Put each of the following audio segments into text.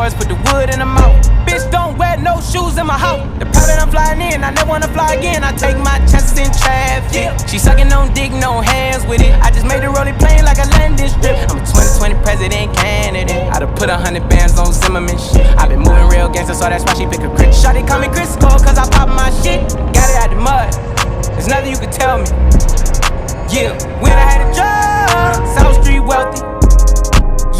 boys put the wood in the mouth. Bitch, don't wear no shoes in my house. The private I'm flying in, I never wanna fly again. I take my chances in traffic. She sucking on dick, no hands with it. I just made the rolling plane like a landing strip. I'm a 2020 president candidate. I done put 100 bands on Zimmerman shit. I been moving real gangster, so that's why she pick a crit. Shawty call me Crisco, cause I pop my shit. Got it out the mud, there's nothing you can tell me. Yeah, when I had a job, South Street wealthy.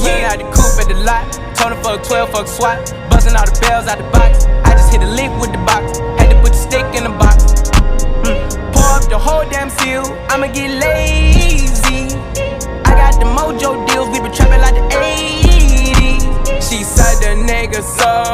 Yeah, out the coupe at the lot. Told him fuck 12, fuck SWAT. Bustin' all the bells out the box. I just hit a lick with the box. Had to put the stick in the box. Pour up the whole damn seal. I'ma get lazy. I got the mojo deals. We been trapping like the 80s. She said the nigga so